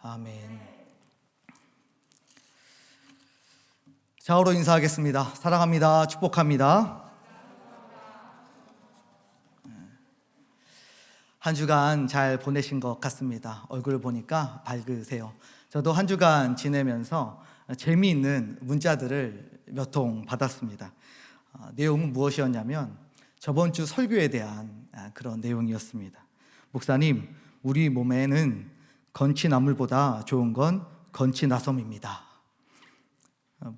아멘. 좌우로 인사하겠습니다. 사랑합니다. 축복합니다. 한 주간 잘 보내신 것 같습니다. 얼굴 보니까 밝으세요. 저도 한 주간 지내면서 재미있는 문자들을 몇 통 받았습니다. 내용은 무엇이었냐면 저번 주 설교에 대한 그런 내용이었습니다. 목사님, 우리 몸에는 건치나물보다 좋은 건 건치나섬입니다.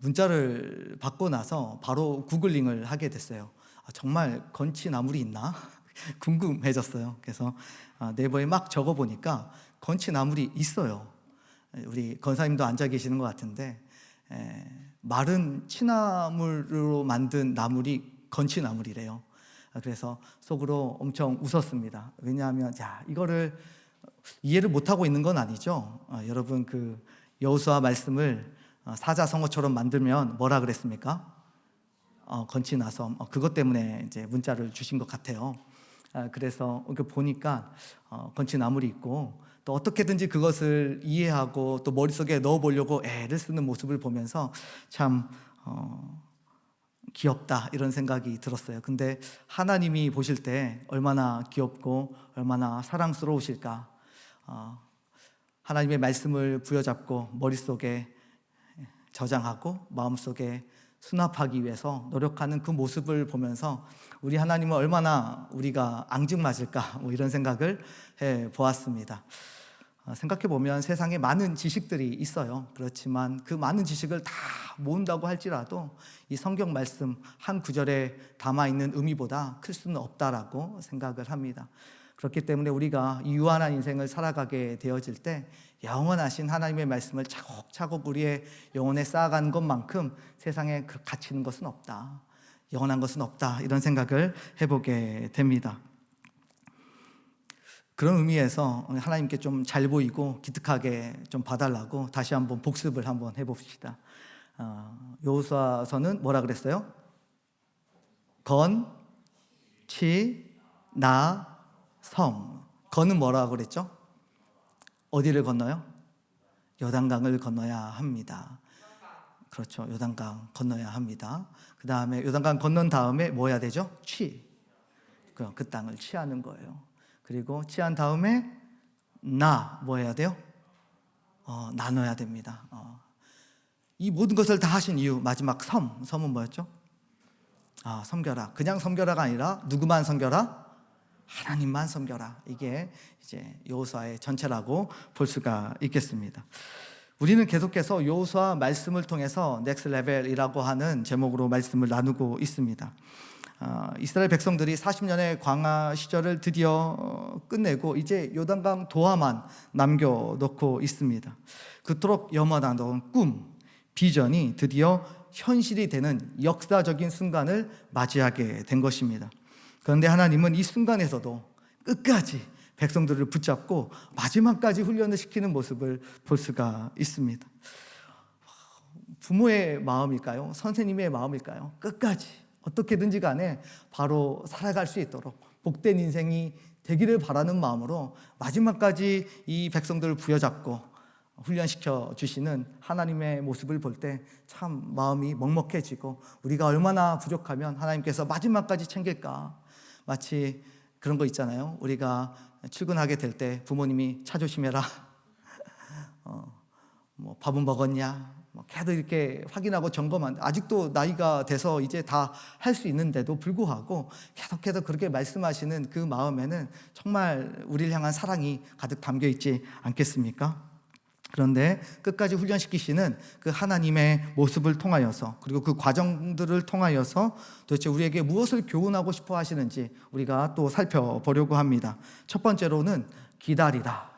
문자를 받고 나서 바로 구글링을 하게 됐어요. 정말 건치나물이 있나? 궁금해졌어요. 그래서 네이버에 막 적어보니까 건치나물이 있어요. 우리 권사님도 앉아 계시는 것 같은데 마른 취나물로 만든 나물이 건치나물이래요. 그래서 속으로 엄청 웃었습니다. 왜냐하면 이거를 이해를 못하고 있는 건 아니죠. 여러분 그 여호수아 말씀을 사자성어처럼 만들면 뭐라 그랬습니까? 건치나섬. 그것 때문에 이제 문자를 주신 것 같아요. 그래서 보니까 건치나물이 있고 또 어떻게든지 그것을 이해하고 또 머릿속에 넣어보려고 애를 쓰는 모습을 보면서 참 귀엽다 이런 생각이 들었어요. 근데 하나님이 보실 때 얼마나 귀엽고 얼마나 사랑스러우실까. 하나님의 말씀을 부여잡고 머릿속에 저장하고 마음속에 수납하기 위해서 노력하는 그 모습을 보면서 우리 하나님은 얼마나 우리가 앙증맞을까 이런 생각을 해보았습니다. 생각해보면 세상에 많은 지식들이 있어요. 그렇지만 그 많은 지식을 다 모은다고 할지라도 이 성경 말씀 한 구절에 담아있는 의미보다 클 수는 없다라고 생각을 합니다. 그렇기 때문에 우리가 유한한 인생을 살아가게 되어질 때 영원하신 하나님의 말씀을 차곡차곡 우리의 영혼에 쌓아가는 것만큼 세상에 가치는 것은 없다, 영원한 것은 없다, 이런 생각을 해보게 됩니다. 그런 의미에서 하나님께 좀 잘 보이고 기특하게 좀 봐달라고 다시 한번 복습을 한번 해봅시다. 여호수아서는 뭐라 그랬어요? 건, 치, 나, 섬. 건은 뭐라고 그랬죠? 어디를 건너요? 요단강을 건너야 합니다. 그렇죠. 요단강 건너야 합니다. 그 다음에 요단강 건넌 다음에 뭐 해야 되죠? 그 땅을 취하는 거예요. 그리고 취한 다음에 뭐 해야 돼요? 나눠야 됩니다. 이 모든 것을 다 하신 이유, 마지막 섬은 뭐였죠? 섬겨라. 그냥 섬겨라가 아니라 누구만 섬겨라? 하나님만 섬겨라. 이게 이제 여호수아의 전체라고 볼 수가 있겠습니다. 우리는 계속해서 여호수아 말씀을 통해서 넥스트 레벨이라고 하는 제목으로 말씀을 나누고 있습니다. 이스라엘 백성들이 40년의 광야 시절을 드디어 끝내고 이제 요단강 도하만 남겨놓고 있습니다. 그토록 염원하던 꿈, 비전이 드디어 현실이 되는 역사적인 순간을 맞이하게 된 것입니다. 그런데 하나님은 이 순간에서도 끝까지 백성들을 붙잡고 마지막까지 훈련을 시키는 모습을 볼 수가 있습니다. 부모의 마음일까요? 선생님의 마음일까요? 끝까지 어떻게든지 간에 바로 살아갈 수 있도록 복된 인생이 되기를 바라는 마음으로 마지막까지 이 백성들을 부여잡고 훈련시켜 주시는 하나님의 모습을 볼 때 참 마음이 먹먹해지고 우리가 얼마나 부족하면 하나님께서 마지막까지 챙길까. 마치 그런 거 있잖아요. 우리가 출근하게 될 때 부모님이 차 조심해라. 밥은 먹었냐? 계속 이렇게 확인하고 점검한, 아직도 나이가 돼서 이제 다 할 수 있는데도 불구하고 계속해서 그렇게 말씀하시는 그 마음에는 정말 우리를 향한 사랑이 가득 담겨 있지 않겠습니까? 그런데 끝까지 훈련시키시는 그 하나님의 모습을 통하여서, 그리고 그 과정들을 통하여서 도대체 우리에게 무엇을 교훈하고 싶어 하시는지 우리가 또 살펴보려고 합니다. 첫 번째로는 기다리라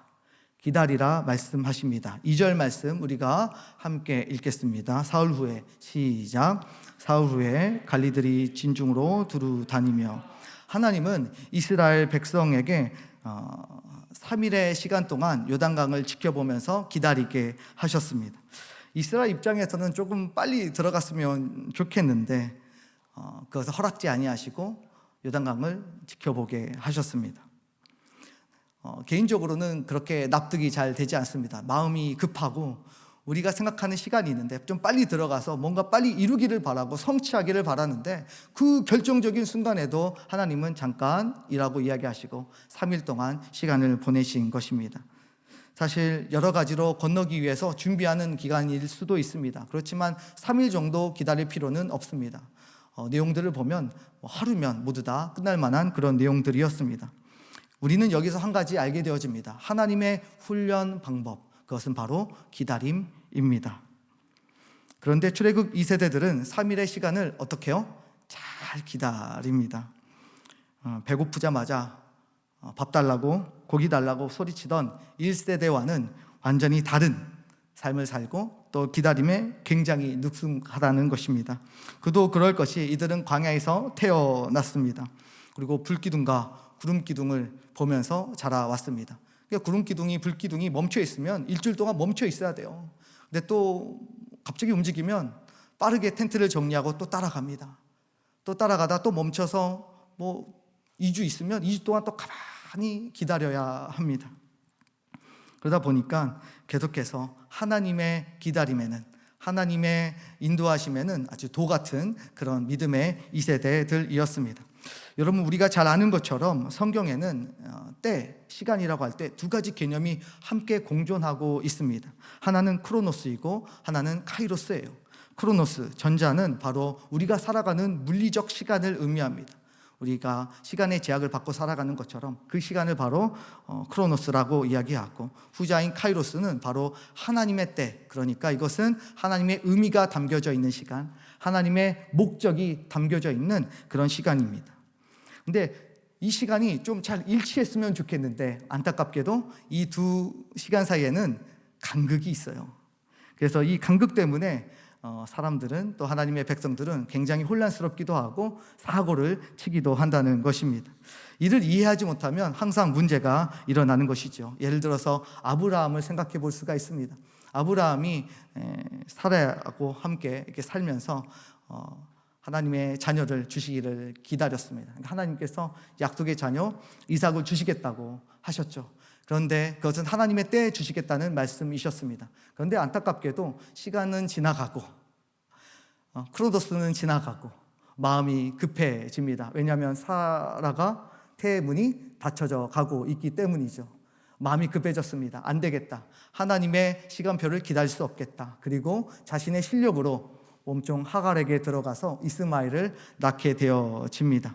말씀하십니다. 2절 말씀 우리가 함께 읽겠습니다. 사흘 후에, 시작. 사흘 후에 관리들이 진중으로 두루 다니며. 하나님은 이스라엘 백성에게 3일의 시간 동안 요단강을 지켜보면서 기다리게 하셨습니다. 이스라엘 입장에서는 조금 빨리 들어갔으면 좋겠는데 그것을 허락지 아니하시고 요단강을 지켜보게 하셨습니다. 개인적으로는 그렇게 납득이 잘 되지 않습니다. 마음이 급하고 우리가 생각하는 시간이 있는데 좀 빨리 들어가서 뭔가 빨리 이루기를 바라고 성취하기를 바라는데 그 결정적인 순간에도 하나님은 잠깐이라고 이야기하시고 3일 동안 시간을 보내신 것입니다. 사실 여러 가지로 건너기 위해서 준비하는 기간일 수도 있습니다. 그렇지만 3일 정도 기다릴 필요는 없습니다. 내용들을 보면 하루면 모두 다 끝날 만한 그런 내용들이었습니다. 우리는 여기서 한 가지 알게 되어집니다. 하나님의 훈련 방법, 그것은 바로 기다림입니다. 그런데 출애굽 2세대들은 3일의 시간을 어떻게 해요? 잘 기다립니다. 배고프자마자 밥 달라고 고기 달라고 소리치던 1세대와는 완전히 다른 삶을 살고 또 기다림에 굉장히 능숙하다는 것입니다. 그도 그럴 것이 이들은 광야에서 태어났습니다. 그리고 불기둥과 구름기둥을 보면서 자라왔습니다. 그러니까 구름기둥이 불기둥이 멈춰 있으면 일주일 동안 멈춰 있어야 돼요. 근데 또 갑자기 움직이면 빠르게 텐트를 정리하고 또 따라갑니다. 또 따라가다 또 멈춰서 2주 있으면 2주 동안 또 가만히 기다려야 합니다. 그러다 보니까 계속해서 하나님의 기다림에는, 하나님의 인도하심에는 아주 도 같은 그런 믿음의 2세대들이었습니다. 여러분, 우리가 잘 아는 것처럼 성경에는 때, 시간이라고 할 때 두 가지 개념이 함께 공존하고 있습니다. 하나는 크로노스이고 하나는 카이로스예요. 크로노스, 전자는 바로 우리가 살아가는 물리적 시간을 의미합니다. 우리가 시간의 제약을 받고 살아가는 것처럼 그 시간을 바로 크로노스라고 이야기하고, 후자인 카이로스는 바로 하나님의 때, 그러니까 이것은 하나님의 의미가 담겨져 있는 시간, 하나님의 목적이 담겨져 있는 그런 시간입니다. 근데 이 시간이 좀 잘 일치했으면 좋겠는데 안타깝게도 이 두 시간 사이에는 간극이 있어요. 그래서 이 간극 때문에 사람들은, 또 하나님의 백성들은 굉장히 혼란스럽기도 하고 사고를 치기도 한다는 것입니다. 이를 이해하지 못하면 항상 문제가 일어나는 것이죠. 예를 들어서 아브라함을 생각해 볼 수가 있습니다. 아브라함이 사라하고 함께 이렇게 살면서 하나님의 자녀를 주시기를 기다렸습니다. 하나님께서 약속의 자녀 이삭을 주시겠다고 하셨죠. 그런데 그것은 하나님의 때에 주시겠다는 말씀이셨습니다. 그런데 안타깝게도 시간은 지나가고 크로노스는 지나가고 마음이 급해집니다. 왜냐하면 사라가 태의 문이 닫혀져 가고 있기 때문이죠. 마음이 급해졌습니다. 안 되겠다. 하나님의 시간표를 기다릴 수 없겠다. 그리고 자신의 실력으로 몸종 하갈에게 들어가서 이스마엘을 낳게 되어집니다.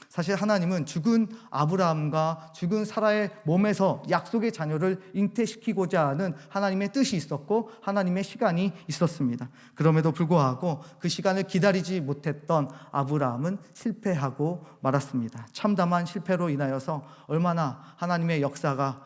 사실 하나님은 죽은 아브라함과 죽은 사라의 몸에서 약속의 자녀를 잉태시키고자 하는 하나님의 뜻이 있었고 하나님의 시간이 있었습니다. 그럼에도 불구하고 그 시간을 기다리지 못했던 아브라함은 실패하고 말았습니다. 참담한 실패로 인하여서 얼마나 하나님의 역사가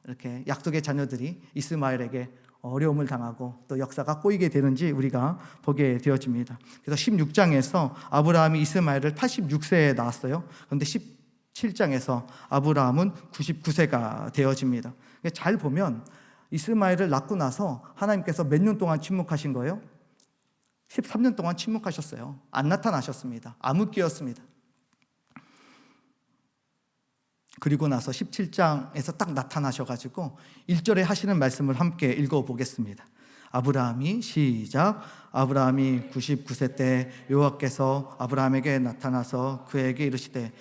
이렇게 약속의 자녀들이 이스마엘에게 어려움을 당하고 또 역사가 꼬이게 되는지 우리가 보게 되어집니다. 그래서 16장에서 아브라함이 이스마엘을 86세에 낳았어요. 그런데 17장에서 아브라함은 99세가 되어집니다. 잘 보면 이스마엘을 낳고 나서 하나님께서 몇 년 동안 침묵하신 거예요? 13년 동안 침묵하셨어요. 안 나타나셨습니다. 암흑기였습니다. 그리고 나서 17장에서 딱 나타나셔가지고 1절에 하시는 말씀을 함께 읽어보겠습니다. 아브라함이 시작. 아브라함이 99세 때 여호와께서 아브라함에게 나타나서 그에게 이르시되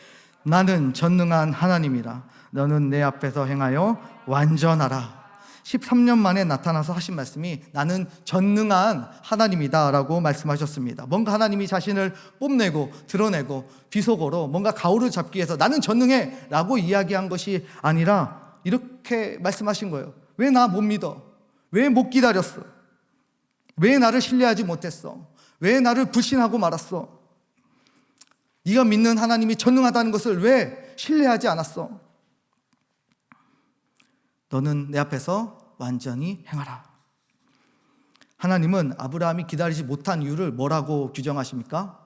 나는 전능한 하나님이라. 너는 내 앞에서 행하여 완전하라. 13년 만에 나타나서 하신 말씀이 나는 전능한 하나님이다 라고 말씀하셨습니다. 뭔가 하나님이 자신을 뽐내고 드러내고 비속어로 뭔가 가오를 잡기 위해서 나는 전능해 라고 이야기한 것이 아니라 이렇게 말씀하신 거예요. 왜 나 못 믿어? 왜 못 기다렸어? 왜 나를 신뢰하지 못했어? 왜 나를 불신하고 말았어? 네가 믿는 하나님이 전능하다는 것을 왜 신뢰하지 않았어? 너는 내 앞에서 완전히 행하라. 하나님은 아브라함이 기다리지 못한 이유를 뭐라고 규정하십니까?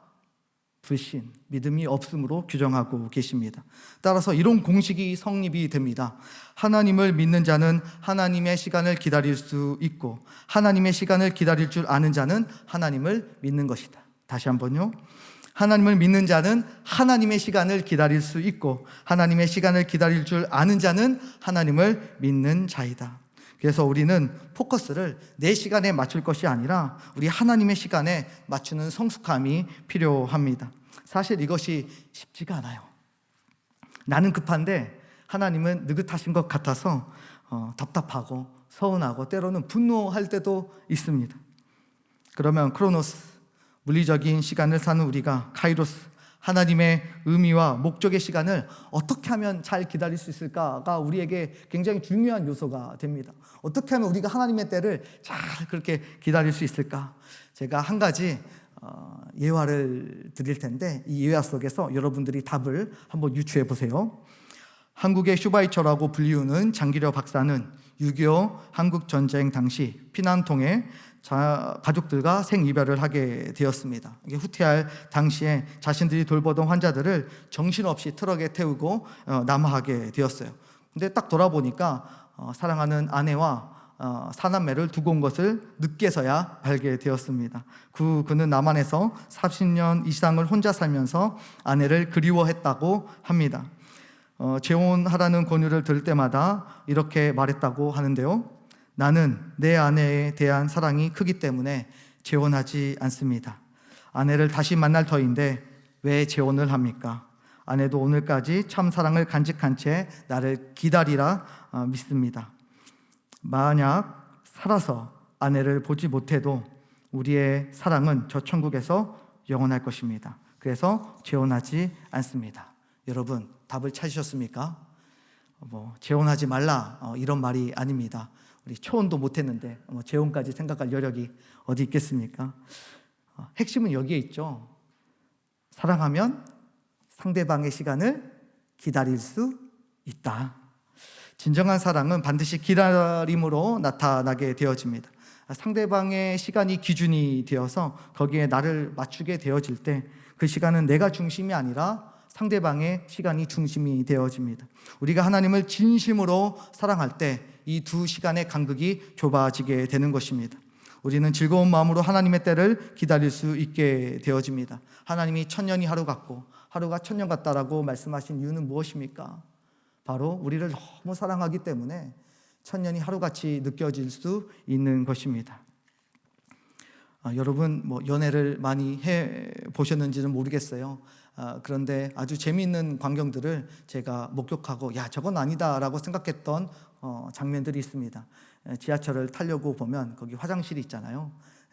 불신, 믿음이 없음으로 규정하고 계십니다. 따라서 이런 공식이 성립이 됩니다. 하나님을 믿는 자는 하나님의 시간을 기다릴 수 있고 하나님의 시간을 기다릴 줄 아는 자는 하나님을 믿는 것이다. 다시 한번요. 하나님을 믿는 자는 하나님의 시간을 기다릴 수 있고 하나님의 시간을 기다릴 줄 아는 자는 하나님을 믿는 자이다. 그래서 우리는 포커스를 내 시간에 맞출 것이 아니라 우리 하나님의 시간에 맞추는 성숙함이 필요합니다. 사실 이것이 쉽지가 않아요. 나는 급한데 하나님은 느긋하신 것 같아서 답답하고 서운하고 때로는 분노할 때도 있습니다. 그러면 크로노스, 물리적인 시간을 사는 우리가 카이로스, 하나님의 의미와 목적의 시간을 어떻게 하면 잘 기다릴 수 있을까가 우리에게 굉장히 중요한 요소가 됩니다. 어떻게 하면 우리가 하나님의 때를 잘 그렇게 기다릴 수 있을까? 제가 한 가지 예화를 드릴 텐데 이 예화 속에서 여러분들이 답을 한번 유추해 보세요. 한국의 슈바이처라고 불리우는 장기려 박사는 6.25 한국전쟁 당시 피난통에 가족들과 생이별을 하게 되었습니다. 후퇴할 당시에 자신들이 돌보던 환자들을 정신없이 트럭에 태우고 남하하게 되었어요. 근데 딱 돌아보니까 사랑하는 아내와 사남매를 두고 온 것을 늦게서야 알게 되었습니다. 그는 남한에서 40년 이상을 혼자 살면서 아내를 그리워했다고 합니다. 재혼하라는 권유를 들을 때마다 이렇게 말했다고 하는데요. 나는 내 아내에 대한 사랑이 크기 때문에 재혼하지 않습니다. 아내를 다시 만날 터인데 왜 재혼을 합니까? 아내도 오늘까지 참 사랑을 간직한 채 나를 기다리라 믿습니다. 만약 살아서 아내를 보지 못해도 우리의 사랑은 저 천국에서 영원할 것입니다. 그래서 재혼하지 않습니다. 여러분, 답을 찾으셨습니까? 재혼하지 말라 이런 말이 아닙니다. 우리 초혼도 못했는데 재혼까지 생각할 여력이 어디 있겠습니까? 핵심은 여기에 있죠. 사랑하면 상대방의 시간을 기다릴 수 있다. 진정한 사랑은 반드시 기다림으로 나타나게 되어집니다. 상대방의 시간이 기준이 되어서 거기에 나를 맞추게 되어질 때 그 시간은 내가 중심이 아니라 상대방의 시간이 중심이 되어집니다. 우리가 하나님을 진심으로 사랑할 때 이 두 시간의 간극이 좁아지게 되는 것입니다. 우리는 즐거운 마음으로 하나님의 때를 기다릴 수 있게 되어집니다. 하나님이 천년이 하루 같고 하루가 천년 같다라고 말씀하신 이유는 무엇입니까? 바로 우리를 너무 사랑하기 때문에 천년이 하루같이 느껴질 수 있는 것입니다. 여러분 연애를 많이 해보셨는지는 모르겠어요. 그런데 아주 재미있는 광경들을 제가 목격하고 저건 아니다라고 생각했던 장면들이 있습니다. 지하철을 타려고 보면 거기 화장실이 있잖아요.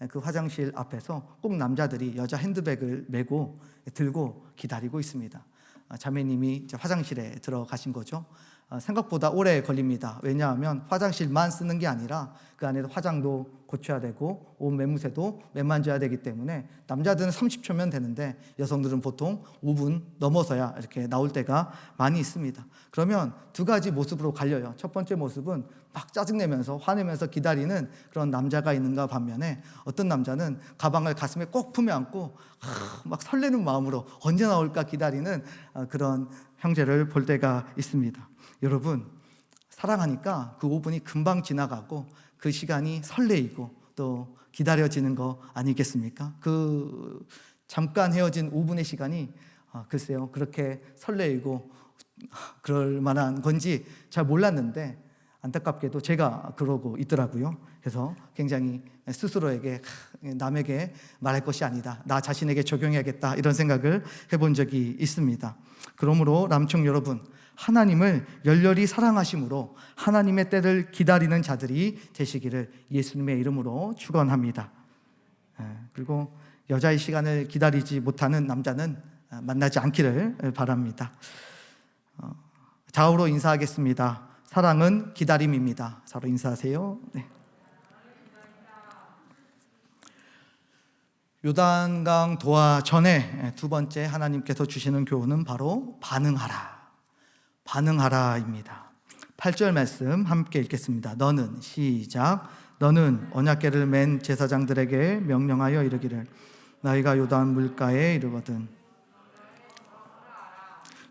그 화장실 앞에서 꼭 남자들이 여자 핸드백을 메고 들고 기다리고 있습니다. 자매님이 이제 화장실에 들어가신 거죠. 생각보다 오래 걸립니다. 왜냐하면 화장실만 쓰는 게 아니라 그 안에서 화장도 고쳐야 되고 옷 매무새도 매만져야 되기 때문에 남자들은 30초면 되는데 여성들은 보통 5분 넘어서야 이렇게 나올 때가 많이 있습니다. 그러면 두 가지 모습으로 갈려요. 첫 번째 모습은 막 짜증내면서 화내면서 기다리는 그런 남자가 있는가 반면에 어떤 남자는 가방을 가슴에 꼭 품에 안고 막 설레는 마음으로 언제 나올까 기다리는 그런 형제를 볼 때가 있습니다. 여러분, 사랑하니까 그 5분이 금방 지나가고 그 시간이 설레이고 또 기다려지는 거 아니겠습니까? 그 잠깐 헤어진 5분의 시간이 글쎄요 그렇게 설레이고 그럴 만한 건지 잘 몰랐는데 안타깝게도 제가 그러고 있더라고요. 그래서 굉장히 스스로에게 남에게 말할 것이 아니다, 나 자신에게 적용해야겠다 이런 생각을 해본 적이 있습니다. 그러므로 남청 여러분, 하나님을 열렬히 사랑하심으로 하나님의 때를 기다리는 자들이 되시기를 예수님의 이름으로 축원합니다. 그리고 여자의 시간을 기다리지 못하는 남자는 만나지 않기를 바랍니다. 좌우로 인사하겠습니다. 사랑은 기다림입니다. 서로 인사하세요. 네. 요단강 도하 전에 두 번째 하나님께서 주시는 교훈은 바로 반응하라입니다. 8절 말씀 함께 읽겠습니다. 너는 시작. 너는 언약궤를 맨 제사장들에게 명령하여 이르기를 너희가 요단 물가에 이르거든.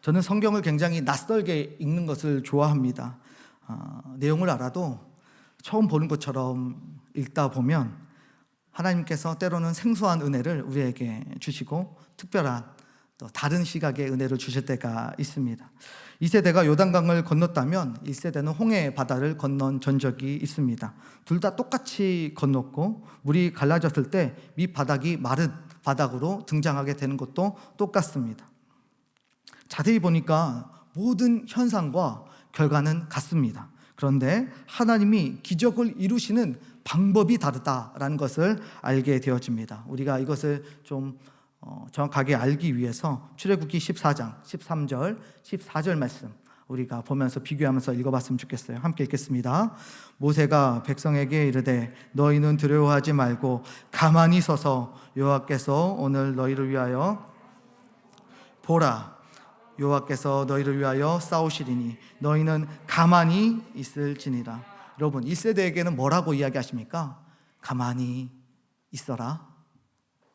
저는 성경을 굉장히 낯설게 읽는 것을 좋아합니다. 내용을 알아도 처음 보는 것처럼 읽다 보면 하나님께서 때로는 생소한 은혜를 우리에게 주시고 특별한 또 다른 시각의 은혜를 주실 때가 있습니다. 2세대가 요단강을 건넜다면 1세대는 홍해 바다를 건넌 전적이 있습니다. 둘 다 똑같이 건넜고 물이 갈라졌을 때 밑바닥이 마른 바닥으로 등장하게 되는 것도 똑같습니다. 자세히 보니까 모든 현상과 결과는 같습니다. 그런데 하나님이 기적을 이루시는 방법이 다르다라는 것을 알게 되어집니다. 우리가 이것을 좀 정확하게 알기 위해서 출애굽기 14장 13절 14절 말씀 우리가 보면서 비교하면서 읽어봤으면 좋겠어요. 함께 읽겠습니다. 모세가 백성에게 이르되 너희는 두려워하지 말고 가만히 서서 여호와께서 오늘 너희를 위하여 보라, 여호와께서 너희를 위하여 싸우시리니 너희는 가만히 있을지니라. 여러분, 1세대에게는 뭐라고 이야기하십니까? 가만히 있어라,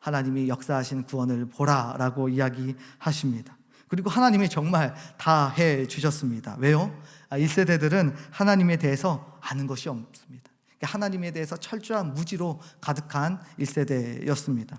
하나님이 역사하신 구원을 보라라고 이야기하십니다. 그리고 하나님이 정말 다 해주셨습니다. 왜요? 1세대들은 하나님에 대해서 아는 것이 없습니다. 하나님에 대해서 철저한 무지로 가득한 1세대였습니다.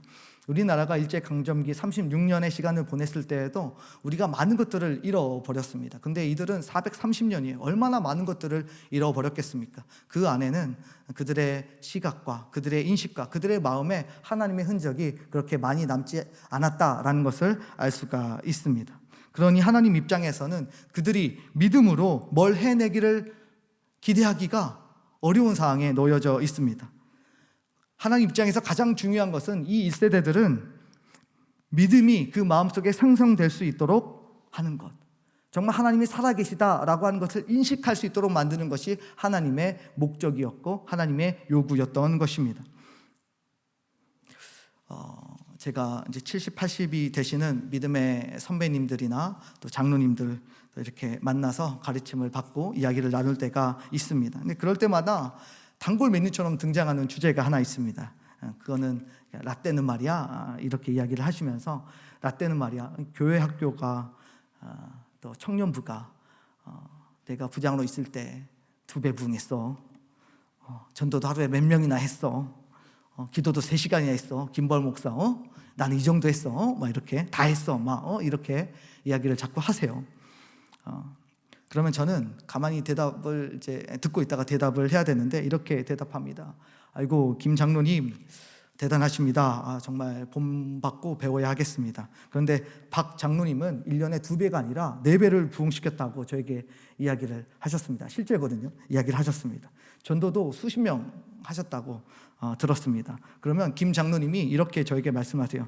우리나라가 일제강점기 36년의 시간을 보냈을 때에도 우리가 많은 것들을 잃어버렸습니다. 근데 이들은 430년이에요. 얼마나 많은 것들을 잃어버렸겠습니까? 그 안에는 그들의 시각과 그들의 인식과 그들의 마음에 하나님의 흔적이 그렇게 많이 남지 않았다라는 것을 알 수가 있습니다. 그러니 하나님 입장에서는 그들이 믿음으로 뭘 해내기를 기대하기가 어려운 상황에 놓여져 있습니다. 하나님 입장에서 가장 중요한 것은 이 1세대들은 믿음이 그 마음속에 생성될 수 있도록 하는 것, 정말 하나님이 살아계시다라고 하는 것을 인식할 수 있도록 만드는 것이 하나님의 목적이었고 하나님의 요구였던 것입니다. 제가 이제 70, 80이 되시는 믿음의 선배님들이나 또 장로님들 이렇게 만나서 가르침을 받고 이야기를 나눌 때가 있습니다. 근데 그럴 때마다 단골 메뉴처럼 등장하는 주제가 하나 있습니다. 그거는 라떼는 말이야, 이렇게 이야기를 하시면서, 라떼는 말이야, 교회 학교가 또 청년부가 내가 부장으로 있을 때 2배 부응했어. 전도도 하루에 몇 명이나 했어. 기도도 3시간이나 했어. 김벌 목사, 나는 이 정도 했어. 막 이렇게 다 했어. 이렇게 이야기를 자꾸 하세요. 그러면 저는 가만히 대답을 이제 듣고 있다가 대답을 해야 되는데 이렇게 대답합니다. 아이고, 김 장로님 대단하십니다. 정말 본받고 배워야 하겠습니다. 그런데 박 장로님은 1년에 2배가 아니라 4배를 부응시켰다고 저에게 이야기를 하셨습니다. 실제거든요. 이야기를 하셨습니다. 전도도 수십 명 하셨다고 들었습니다. 그러면 김 장로님이 이렇게 저에게 말씀하세요.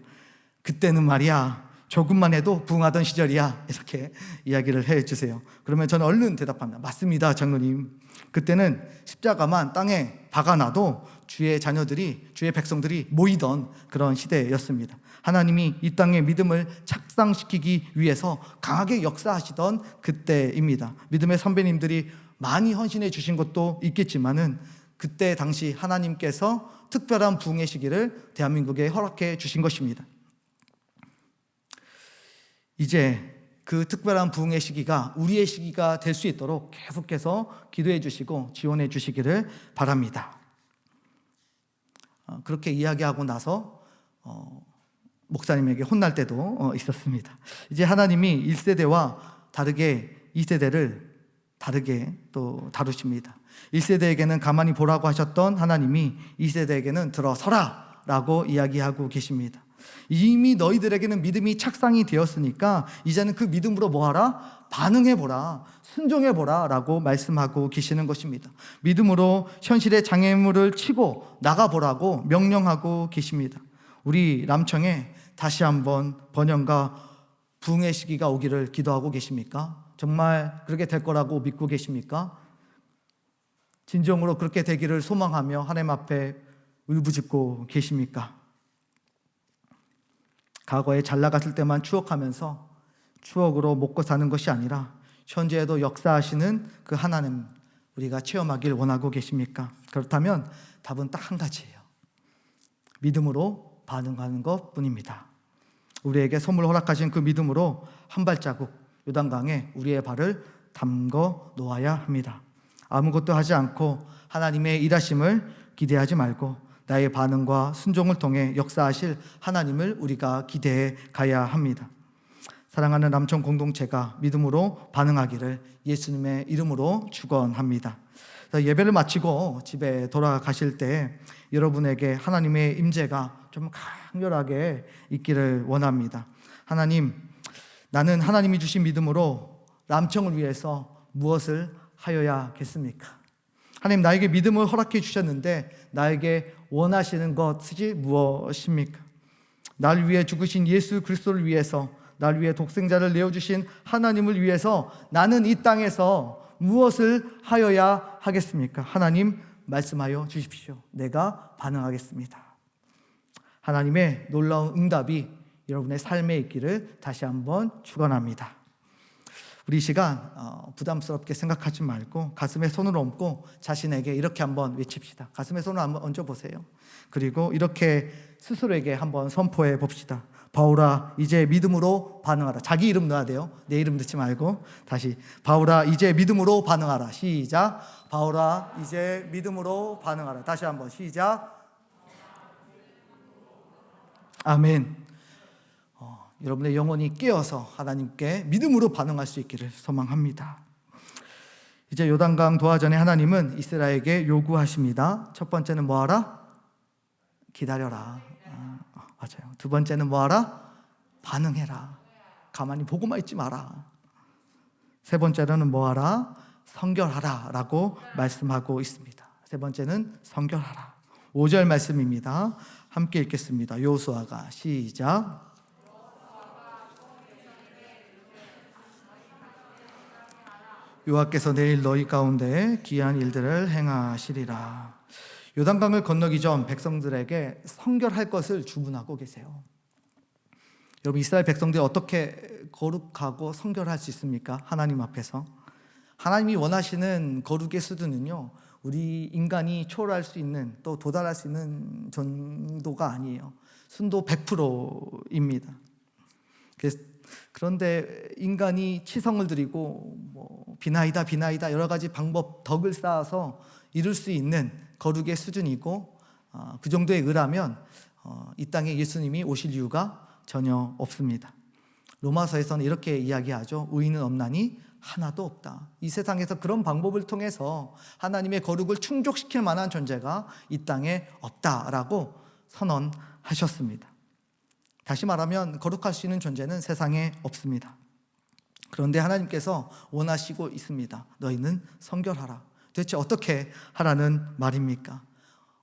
그때는 말이야, 조금만 해도 부응하던 시절이야, 이렇게 이야기를 해주세요. 그러면 저는 얼른 대답합니다. 맞습니다, 장로님. 그때는 십자가만 땅에 박아놔도 주의 자녀들이, 주의 백성들이 모이던 그런 시대였습니다. 하나님이 이 땅의 믿음을 착상시키기 위해서 강하게 역사하시던 그때입니다. 믿음의 선배님들이 많이 헌신해 주신 것도 있겠지만은 그때 당시 하나님께서 특별한 부흥의 시기를 대한민국에 허락해 주신 것입니다. 이제 그 특별한 부흥의 시기가 우리의 시기가 될 수 있도록 계속해서 기도해 주시고 지원해 주시기를 바랍니다. 그렇게 이야기하고 나서 목사님에게 혼날 때도 있었습니다. 이제 하나님이 1세대와 다르게 2세대를 다르게 또 다루십니다. 1세대에게는 가만히 보라고 하셨던 하나님이 2세대에게는 들어서라 라고 이야기하고 계십니다. 이미 너희들에게는 믿음이 착상이 되었으니까 이제는 그 믿음으로 뭐하라? 반응해보라, 순종해보라 라고 말씀하고 계시는 것입니다. 믿음으로 현실의 장애물을 치고 나가보라고 명령하고 계십니다. 우리 남청에 다시 한번 번영과 부흥의 시기가 오기를 기도하고 계십니까? 정말 그렇게 될 거라고 믿고 계십니까? 진정으로 그렇게 되기를 소망하며 하나님 앞에 울부짖고 계십니까? 과거에 잘 나갔을 때만 추억하면서 추억으로 먹고 사는 것이 아니라 현재에도 역사하시는 그 하나님 우리가 체험하길 원하고 계십니까? 그렇다면 답은 딱 한 가지예요. 믿음으로 반응하는 것뿐입니다. 우리에게 선물 허락하신 그 믿음으로 한 발자국 요단강에 우리의 발을 담궈 놓아야 합니다. 아무것도 하지 않고 하나님의 일하심을 기대하지 말고 나의 반응과 순종을 통해 역사하실 하나님을 우리가 기대해 가야 합니다. 사랑하는 남천 공동체가 믿음으로 반응하기를 예수님의 이름으로 축원합니다. 예배를 마치고 집에 돌아가실 때 여러분에게 하나님의 임재가 좀 강렬하게 있기를 원합니다. 하나님, 나는 하나님이 주신 믿음으로 남청을 위해서 무엇을 하여야겠습니까? 하나님, 나에게 믿음을 허락해 주셨는데 나에게 원하시는 것이 무엇입니까? 나를 위해 죽으신 예수 그리스도를 위해서, 나를 위해 독생자를 내어주신 하나님을 위해서 나는 이 땅에서 무엇을 하여야 하겠습니까? 하나님, 말씀하여 주십시오. 내가 반응하겠습니다. 하나님의 놀라운 응답이 여러분의 삶에 있기를 다시 한번 축원합니다. 우리 이 시간 부담스럽게 생각하지 말고 가슴에 손을 얹고 자신에게 이렇게 한번 외칩시다. 가슴에 손을 한번 얹어보세요. 그리고 이렇게 스스로에게 한번 선포해 봅시다. 바울아, 이제 믿음으로 반응하라. 자기 이름 넣어야 돼요. 내 이름 넣지 말고. 다시, 바울아, 이제 믿음으로 반응하라. 시작. 바울아, 이제 믿음으로 반응하라. 다시 한번 시작. 아멘. 여러분의 영혼이 깨어서 하나님께 믿음으로 반응할 수 있기를 소망합니다. 이제 요단강 도하전에 하나님은 이스라엘에게 요구하십니다. 첫 번째는 뭐하라? 기다려라. 맞아요. 두 번째는 뭐하라? 반응해라. 가만히 보고만 있지 마라. 세 번째는 뭐하라? 성결하라 라고 말씀하고 있습니다. 세 번째는 성결하라. 5절 말씀입니다. 함께 읽겠습니다. 여호수아가 시작. 여호와께서 내일 너희 가운데 귀한 일들을 행하시리라. 요단강을 건너기 전 백성들에게 성결할 것을 주문하고 계세요. 여러분, 이스라엘 백성들이 어떻게 거룩하고 성결할 수 있습니까? 하나님 앞에서. 하나님이 원하시는 거룩의 수준은요, 우리 인간이 초월할 수 있는, 또 도달할 수 있는 정도가 아니에요. 순도 100%입니다. 그런데 인간이 치성을 들이고 비나이다 여러 가지 방법, 덕을 쌓아서 이룰 수 있는 거룩의 수준이고, 그 정도에 의하면 이 땅에 예수님이 오실 이유가 전혀 없습니다. 로마서에서는 이렇게 이야기하죠. 의인은 없나니 하나도 없다. 이 세상에서 그런 방법을 통해서 하나님의 거룩을 충족시킬 만한 존재가 이 땅에 없다라고 선언하셨습니다. 다시 말하면 거룩할 수 있는 존재는 세상에 없습니다. 그런데 하나님께서 원하시고 있습니다. 너희는 성결하라. 도대체 어떻게 하라는 말입니까?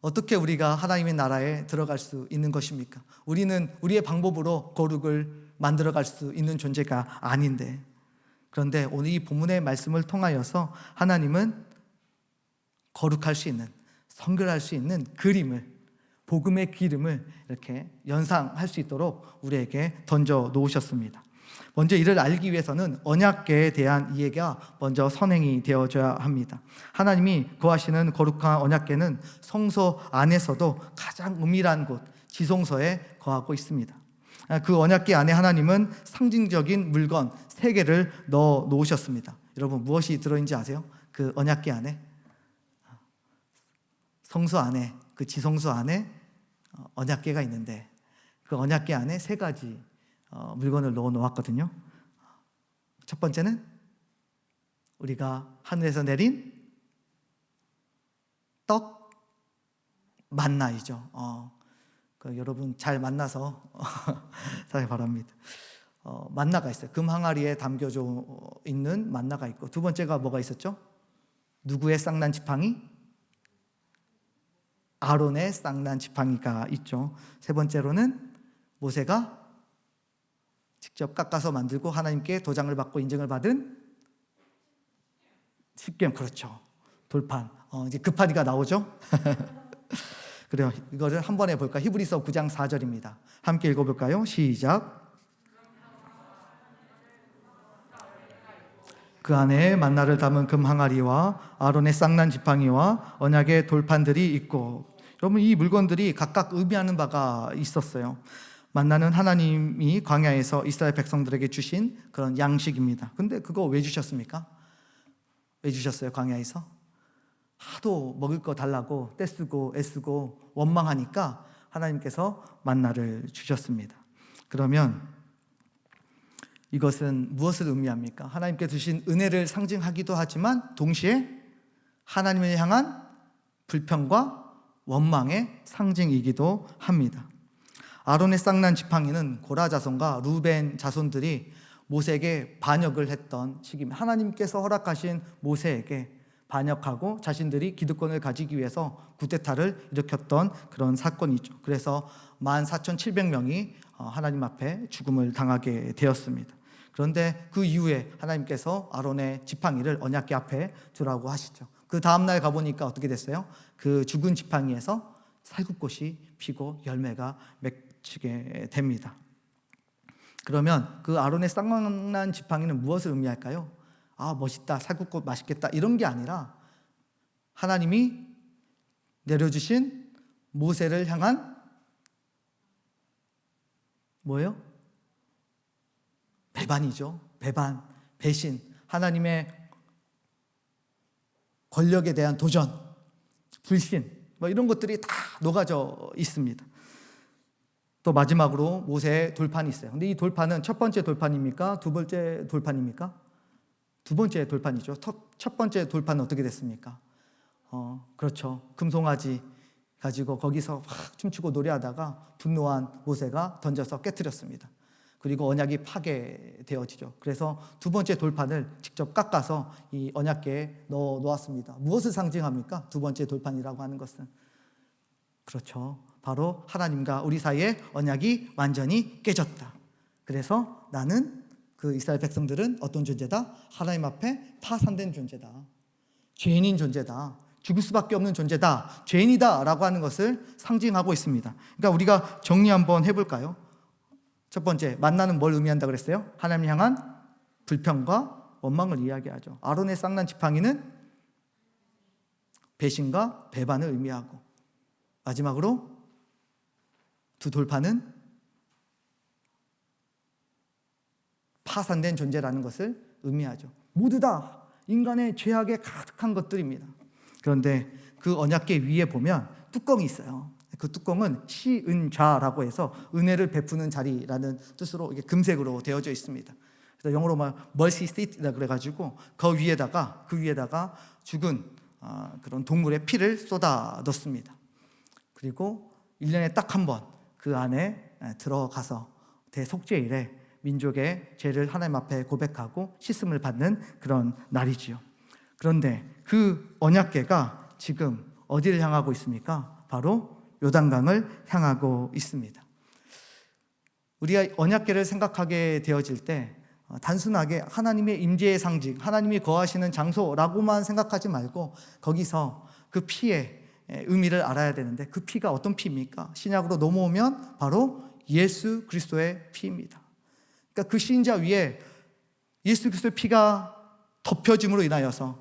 어떻게 우리가 하나님의 나라에 들어갈 수 있는 것입니까? 우리는 우리의 방법으로 거룩을 만들어갈 수 있는 존재가 아닌데, 그런데 오늘 이 본문의 말씀을 통하여서 하나님은 거룩할 수 있는, 성결할 수 있는 그림을, 복음의 기름을 이렇게 연상할 수 있도록 우리에게 던져 놓으셨습니다. 먼저 이를 알기 위해서는 언약궤에 대한 이해가 먼저 선행이 되어져야 합니다. 하나님이 거하시는 거룩한 언약궤는 성소 안에서도 가장 은밀한 곳, 지성소에 거하고 있습니다. 그 언약궤 안에 하나님은 상징적인 물건 3개를 넣어 놓으셨습니다. 여러분, 무엇이 들어있는지 아세요? 그 언약궤 안에, 성소 안에, 그 지성소 안에 언약궤가 있는데, 그 언약궤 안에 3가지 물건을 넣어 놓았거든요. 첫 번째는 우리가 하늘에서 내린 떡, 만나이죠. 여러분 잘 만나서 사기 바랍니다. 만나가 있어요. 금 항아리에 담겨져 있는 만나가 있고, 두 번째가 뭐가 있었죠? 누구의 쌍난 지팡이? 아론의 쌍난 지팡이가 있죠. 세 번째로는 모세가 직접 깎아서 만들고 하나님께 도장을 받고 인증을 받은 십계명, 그렇죠. 돌판. 이제 급하니까 나오죠. 그래요. 이거를 한 번 해볼까? 히브리서 9장 4절입니다. 함께 읽어볼까요? 시작. 그 안에 만나를 담은 금 항아리와 아론의 쌍난 지팡이와 언약의 돌판들이 있고, 여러분, 이 물건들이 각각 의미하는 바가 있었어요. 만나는 하나님이 광야에서 이스라엘 백성들에게 주신 그런 양식입니다. 근데 그거 왜 주셨습니까? 왜 주셨어요, 광야에서? 하도 먹을 거 달라고 떼쓰고 애쓰고 원망하니까 하나님께서 만나를 주셨습니다. 그러면 이것은 무엇을 의미합니까? 하나님께 주신 은혜를 상징하기도 하지만 동시에 하나님을 향한 불평과 원망의 상징이기도 합니다. 아론의 쌍난 지팡이는 고라 자손과 루벤 자손들이 모세에게 반역을 했던 시기입니다. 하나님께서 허락하신 모세에게 반역하고 자신들이 기득권을 가지기 위해서 쿠데타를 일으켰던 그런 사건이죠. 그래서 14,700명이 하나님 앞에 죽음을 당하게 되었습니다. 그런데 그 이후에 하나님께서 아론의 지팡이를 언약궤 앞에 두라고 하시죠. 그 다음날 가보니까 어떻게 됐어요? 그 죽은 지팡이에서 살구꽃이 피고 열매가 맺히게 됩니다. 그러면 그 아론의 쌍난 지팡이는 무엇을 의미할까요? 아, 멋있다, 살구꽃 맛있겠다, 이런 게 아니라 하나님이 내려주신 모세를 향한 뭐예요? 배반이죠. 배반, 배신, 하나님의 권력에 대한 도전, 불신, 이런 것들이 다 녹아져 있습니다. 또 마지막으로 모세의 돌판이 있어요. 근데 이 돌판은 첫 번째 돌판입니까? 두 번째 돌판입니까? 두 번째 돌판이죠. 첫 번째 돌판은 어떻게 됐습니까? 그렇죠. 금송아지 가지고 거기서 막 춤추고 노래하다가 분노한 모세가 던져서 깨트렸습니다. 그리고 언약이 파괴되어지죠. 그래서 두 번째 돌판을 직접 깎아서 이 언약궤에 넣어 놓았습니다. 무엇을 상징합니까? 두 번째 돌판이라고 하는 것은 그렇죠. 바로 하나님과 우리 사이의 언약이 완전히 깨졌다. 그래서 나는 그 이스라엘 백성들은 어떤 존재다? 하나님 앞에 파산된 존재다. 죄인인 존재다. 죽을 수밖에 없는 존재다. 죄인이다 라고 하는 것을 상징하고 있습니다. 그러니까 우리가 정리 한번 해볼까요? 첫 번째, 만나는 뭘 의미한다 그랬어요? 하나님 향한 불평과 원망을 이야기하죠. 아론의 쌍난 지팡이는 배신과 배반을 의미하고, 마지막으로 두 돌판은 파산된 존재라는 것을 의미하죠. 모두 다 인간의 죄악에 가득한 것들입니다. 그런데 그 언약궤 위에 보면 뚜껑이 있어요. 그 뚜껑은 시은좌라고 해서 은혜를 베푸는 자리라는 뜻으로 이게 금색으로 되어져 있습니다. 그래서 영어로 mercy seat이라 그래가지고 그 위에다가 죽은 그런 동물의 피를 쏟아 넣습니다. 그리고 1년에 딱 한 번 그 안에 들어가서 대속죄일에 민족의 죄를 하나님 앞에 고백하고 씻음을 받는 그런 날이지요. 그런데 그 언약궤가 지금 어디를 향하고 있습니까? 바로 요단강을 향하고 있습니다. 우리가 언약궤를 생각하게 되어질 때 단순하게 하나님의 임재의 상징, 하나님이 거하시는 장소라고만 생각하지 말고 거기서 그 피의 의미를 알아야 되는데 그 피가 어떤 피입니까? 신약으로 넘어오면 바로 예수 그리스도의 피입니다. 그러니까 그 신자 위에 예수 그리스도의 피가 덮여짐으로 인하여서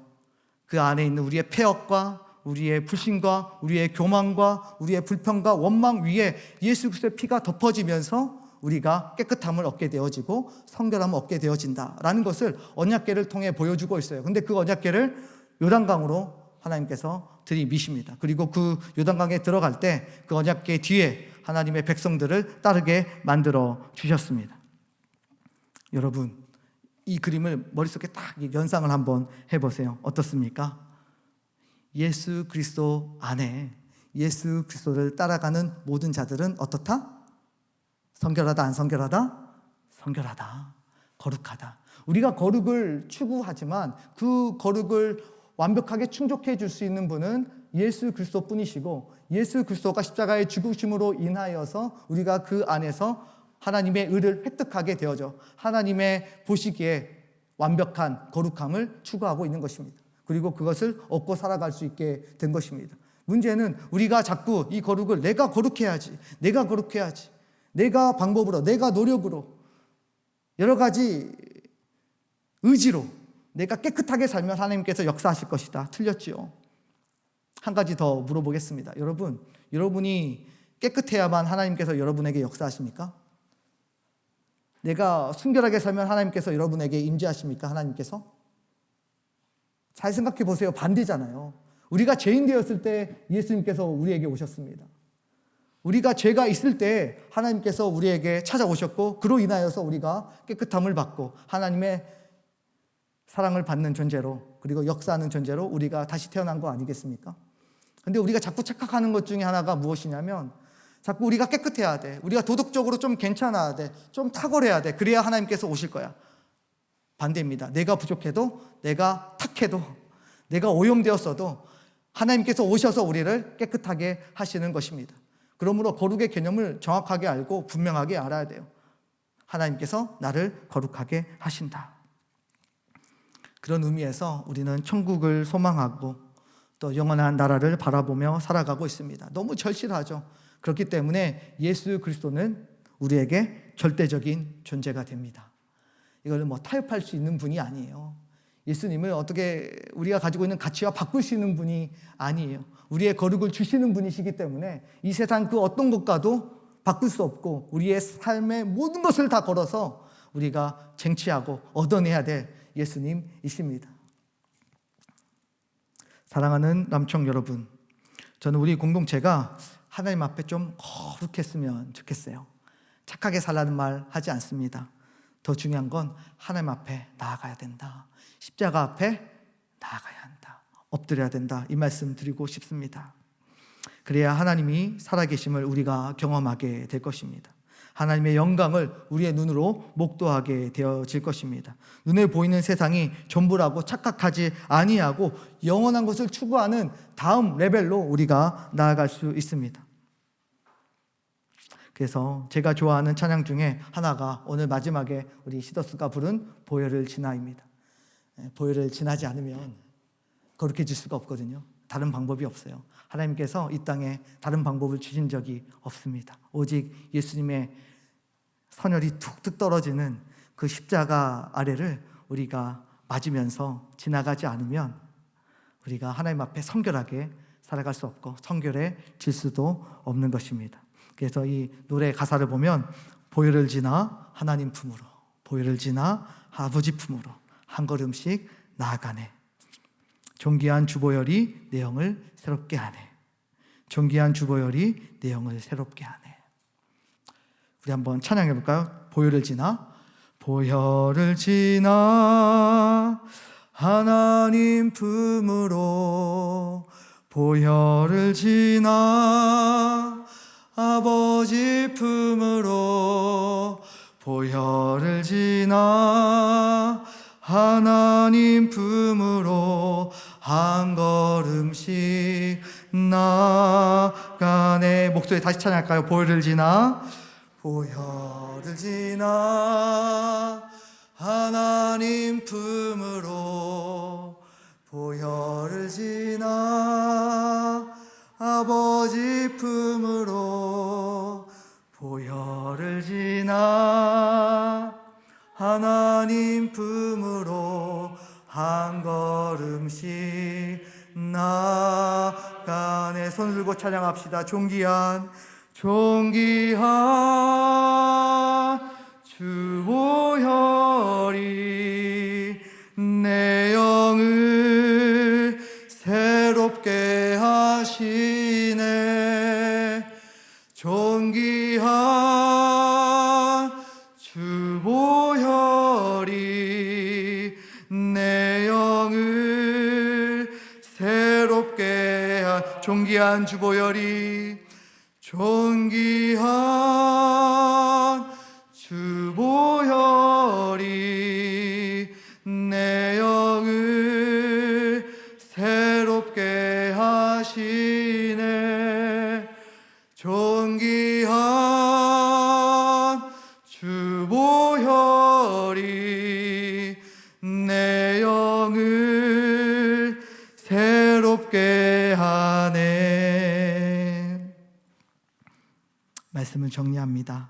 그 안에 있는 우리의 패역과 우리의 불신과 우리의 교만과 우리의 불평과 원망 위에 예수 그리스도의 피가 덮어지면서 우리가 깨끗함을 얻게 되어지고 성결함을 얻게 되어진다라는 것을 언약궤를 통해 보여주고 있어요. 근데 그 언약궤를 요단강으로 하나님께서 들이미십니다. 그리고 그 요단강에 들어갈 때 그 언약궤 뒤에 하나님의 백성들을 따르게 만들어 주셨습니다. 여러분, 이 그림을 머릿속에 딱 연상을 한번 해보세요. 어떻습니까? 예수 그리스도 안에 예수 그리스도를 따라가는 모든 자들은 어떻다? 성결하다, 안 성결하다? 성결하다, 거룩하다. 우리가 거룩을 추구하지만 그 거룩을 완벽하게 충족해 줄 수 있는 분은 예수 그리스도 뿐이시고 예수 그리스도가 십자가의 죽으심으로 인하여서 우리가 그 안에서 하나님의 의를 획득하게 되어져 하나님의 보시기에 완벽한 거룩함을 추구하고 있는 것입니다. 그리고 그것을 얻고 살아갈 수 있게 된 것입니다. 문제는 우리가 자꾸 이 거룩을 내가 거룩해야지, 내가 방법으로, 내가 노력으로, 여러 가지 의지로 내가 깨끗하게 살면 하나님께서 역사하실 것이다. 틀렸지요. 한 가지 더 물어보겠습니다. 여러분이 깨끗해야만 하나님께서 여러분에게 역사하십니까? 내가 순결하게 살면 하나님께서 여러분에게 임재하십니까? 하나님께서? 잘 생각해 보세요. 반대잖아요. 우리가 죄인 되었을 때 예수님께서 우리에게 오셨습니다. 우리가 죄가 있을 때 하나님께서 우리에게 찾아오셨고 그로 인하여서 우리가 깨끗함을 받고 하나님의 사랑을 받는 존재로 그리고 역사하는 존재로 우리가 다시 태어난 거 아니겠습니까? 근데 우리가 자꾸 착각하는 것 중에 하나가 무엇이냐면 자꾸 우리가 깨끗해야 돼. 우리가 도덕적으로 좀 괜찮아야 돼. 좀 탁월해야 돼. 그래야 하나님께서 오실 거야. 반대입니다. 내가 부족해도 내가 탁해도 내가 오염되었어도 하나님께서 오셔서 우리를 깨끗하게 하시는 것입니다. 그러므로 거룩의 개념을 정확하게 알고 분명하게 알아야 돼요. 하나님께서 나를 거룩하게 하신다. 그런 의미에서 우리는 천국을 소망하고 또 영원한 나라를 바라보며 살아가고 있습니다. 너무 절실하죠. 그렇기 때문에 예수 그리스도는 우리에게 절대적인 존재가 됩니다. 이걸 타협할 수 있는 분이 아니에요. 예수님을 어떻게 우리가 가지고 있는 가치와 바꿀 수 있는 분이 아니에요. 우리의 거룩을 주시는 분이시기 때문에 이 세상 그 어떤 것과도 바꿀 수 없고 우리의 삶의 모든 것을 다 걸어서 우리가 쟁취하고 얻어내야 될 예수님이십니다. 사랑하는 남청 여러분, 저는 우리 공동체가 하나님 앞에 좀 거룩했으면 좋겠어요. 착하게 살라는 말 하지 않습니다. 더 중요한 건 하나님 앞에 나아가야 된다. 십자가 앞에 나아가야 한다. 엎드려야 된다. 이 말씀 드리고 싶습니다. 그래야 하나님이 살아계심을 우리가 경험하게 될 것입니다. 하나님의 영광을 우리의 눈으로 목도하게 되어질 것입니다. 눈에 보이는 세상이 전부라고 착각하지 아니하고 영원한 것을 추구하는 다음 레벨로 우리가 나아갈 수 있습니다. 그래서 제가 좋아하는 찬양 중에 하나가 오늘 마지막에 우리 시더스가 부른 보혈을 지나입니다. 보혈을 지나지 않으면 거룩해질 수가 없거든요. 다른 방법이 없어요. 하나님께서 이 땅에 다른 방법을 주신 적이 없습니다. 오직 예수님의 선혈이 툭툭 떨어지는 그 십자가 아래를 우리가 맞으면서 지나가지 않으면 우리가 하나님 앞에 성결하게 살아갈 수 없고 성결해질 수도 없는 것입니다. 그래서 이 노래 가사를 보면 보혈을 지나 하나님 품으로, 보혈을 지나 아버지 품으로 한 걸음씩 나아가네. 존귀한 주보혈이 내 영을 새롭게 하네. 존귀한 주보혈이 내 영을 새롭게 하네. 우리 한번 찬양해 볼까요? 보혈을 지나, 보혈을 지나 하나님 품으로, 보혈을 지나 아버지 품으로, 보혈을 지나 하나님 품으로 한 걸음씩 나가네. 목소리 다시 찬양할까요? 보혈을 지나, 보혈을 지나 하나님 품으로, 보혈을 지나 아버지 품으로, 보혈을 지나 하나님 품으로 한 걸음씩 나가네. 손 들고 찬양합시다. 존귀한 주 보혈이 내 영을 새롭게 하시네. 존귀한 주 보혈이 내 영을 새롭게 존귀한 주 보혈이, 존귀한 주 보혈이 내 영을 새롭게 하시네. 존귀한 주 보혈이 내 영을 새롭게 하네. 말씀을 정리합니다.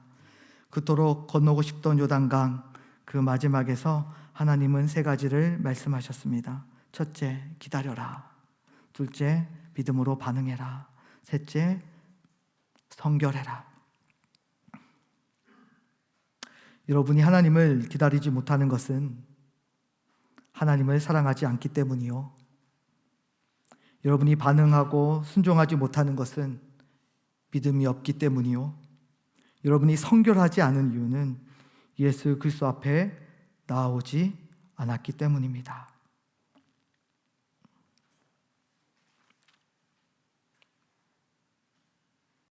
그토록 건너고 싶던 요단강 그 마지막에서 하나님은 세 가지를 말씀하셨습니다. 첫째, 기다려라. 둘째, 믿음으로 반응해라. 셋째, 성결해라. 여러분이 하나님을 기다리지 못하는 것은 하나님을 사랑하지 않기 때문이요, 여러분이 반응하고 순종하지 못하는 것은 믿음이 없기 때문이요. 여러분이 성결하지 않은 이유는 예수 그리스도 앞에 나아오지 않았기 때문입니다.